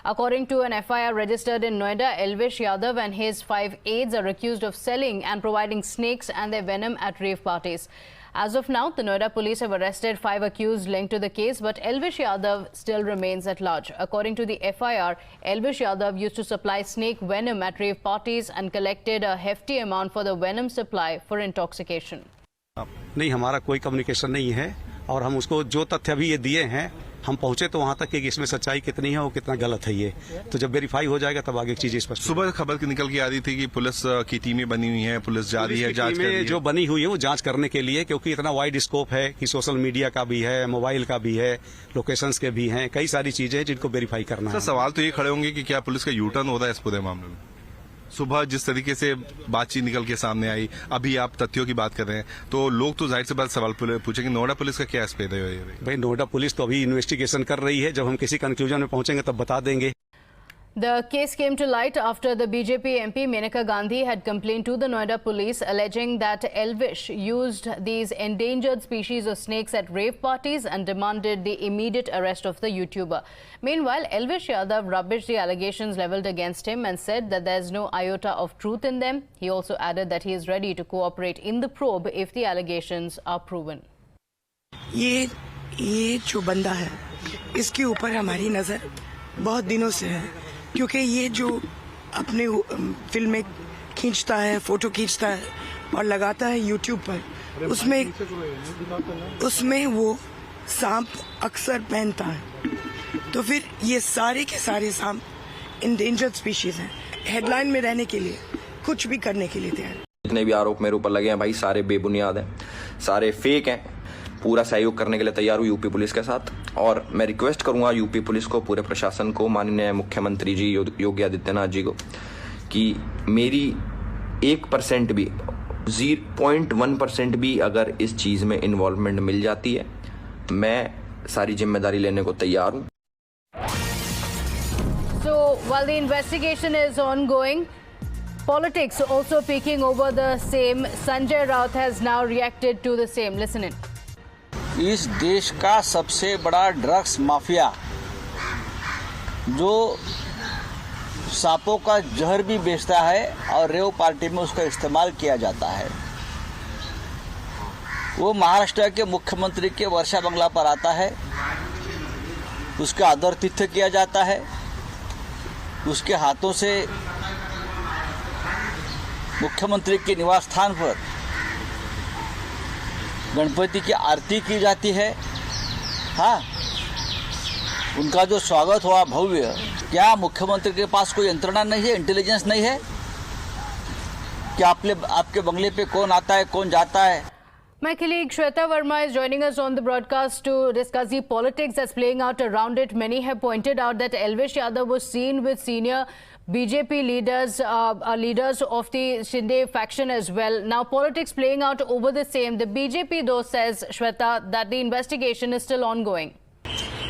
According to an FIR registered in Noida, Elvish Yadav and his 5 aides are accused of selling and providing snakes and their venom at rave parties. As of now, the Noida police have arrested 5 accused linked to the case, but Elvish Yadav still remains at large. According to the FIR, Elvish Yadav used to supply snake venom at rave parties and collected a hefty amount for the venom supply for intoxication. नहीं, हमारा कोई communication नहीं है और हम उसको जो तथ्य अभी ये दिए हैं, हम पहुंचे तो वहां तक कि इसमें सच्चाई कितनी है और कितना गलत है ये, तो जब वेरीफाई हो जाएगा तब आगे चीजें स्पष्ट। सुबह खबर निकल के आ रही थी कि पुलिस की टीमें बनी हुई हैं, पुलिस जा रही है जांच करने, जो बनी हुई है वो जांच करने के लिए, क्योंकि इतना वाइड स्कोप है कि सोशल मीडिया का भी है, मोबाइल का भी है, लोकेशंस के भी हैं, कई सारी चीजें जिनको वेरीफाई करना है। सवाल तो ये खड़े होंगे कि क्या पुलिस का यू टर्न हो रहा है इस पूरे मामले में? सुबह जिस तरीके से बातचीत निकल के सामने आई, अभी आप तथ्यों की बात कर रहे हैं, तो लोग तो जाहिर से बात सवाल पूछेंगे नोएडा पुलिस का क्या इस पे है? भाई, नोएडा पुलिस तो अभी इन्वेस्टिगेशन कर रही है, जब हम किसी कंक्लूजन में पहुंचेंगे तब बता देंगे। The case came to light after the BJP MP Menaka Gandhi had complained to the Noida police alleging that Elvish used these endangered species of snakes at rave parties and demanded the immediate arrest of the YouTuber. Meanwhile, Elvish Yadav rubbished the allegations leveled against him and said that there's no iota of truth in them. He also added that he is ready to cooperate in the probe if the allegations are proven. ये जो बंदा है, इसके ऊपर हमारी नजर बहुत दिनों से है, क्योंकि ये जो अपने फिल्में खींचता है, फोटो खींचता है और लगाता है यूट्यूब पर, उसमें वो सांप अक्सर पहनता है। तो फिर ये सारे के सारे सांप इंडेंजर्ड स्पीशीज हैं, हेडलाइन में रहने के लिए कुछ भी करने के लिए तैयार। जितने भी आरोप मेरे ऊपर लगे हैं भाई, सारे बेबुनियाद हैं, सारे फेक हैं। पूरा सहयोग करने के लिए तैयार हूँ यूपी पुलिस के साथ, और मैं रिक्वेस्ट करूंगा यूपी पुलिस को, पूरे प्रशासन को, माननीय मुख्यमंत्री जी योगी आदित्यनाथ जी को, कि मेरी 1% भी, 0.1% भी अगर इस चीज में इन्वॉल्वमेंट मिल जाती है, मैं सारी जिम्मेदारी लेने को तैयार हूँ। So while the investigation is ongoing, politics also peeking over the same. Sanjay Raut has now reacted to the same. Listen in. इस देश का सबसे बड़ा ड्रग्स माफिया, जो सांपों का जहर भी बेचता है और रेव पार्टी में उसका इस्तेमाल किया जाता है, वो महाराष्ट्र के मुख्यमंत्री के वर्षा बंगला पर आता है, उसका आदरातिथ्य किया जाता है, उसके हाथों से मुख्यमंत्री के निवास स्थान पर गणपति की आरती की जाती है। हाँ, उनका जो स्वागत हुआ भव्य, क्या मुख्यमंत्री के पास कोई यंत्रणा नहीं है, इंटेलिजेंस नहीं है कि आपके बंगले पे कौन आता है, कौन जाता है? My colleague Shweta Verma is joining us on the broadcast to discuss the politics that's playing out around it. Many have pointed out that Elvish Yadav was seen with senior BJP leaders, leaders of the Shinde faction as well. Now, politics playing out over the same. The BJP, though, says, Shweta, that the investigation is still ongoing.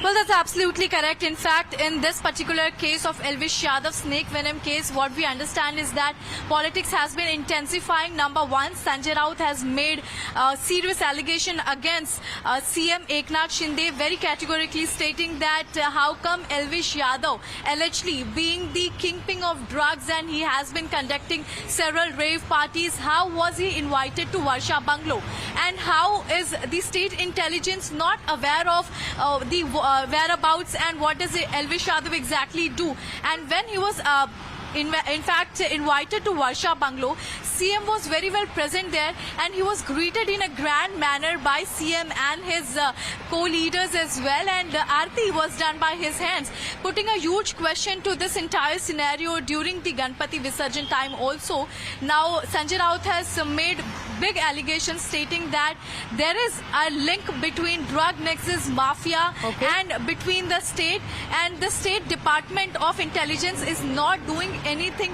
Well, that's absolutely correct. In fact, in this particular case of Elvish Yadav snake venom case, what we understand is that politics has been intensifying. Number one, Sanjay Raut has made a serious allegation against CM Eknath Shinde, very categorically stating that how come Elvish Yadav, allegedly being the kingpin of drugs and he has been conducting several rave parties, how was he invited to Varsha Bungalow? And how is the state intelligence not aware of the whereabouts and what does Elvish Yadav exactly do? And when he was in fact invited to Varsha Bungalow, CM was very well present there and he was greeted in a grand manner by CM and his co-leaders as well, and Aarti was done by his hands, putting a huge question to this entire scenario during the Ganpati Visarjan time also. Now Sanjay Raut has made big allegations stating that there is a link between drug nexus mafia and between the state, and the State Department of Intelligence is not doing anything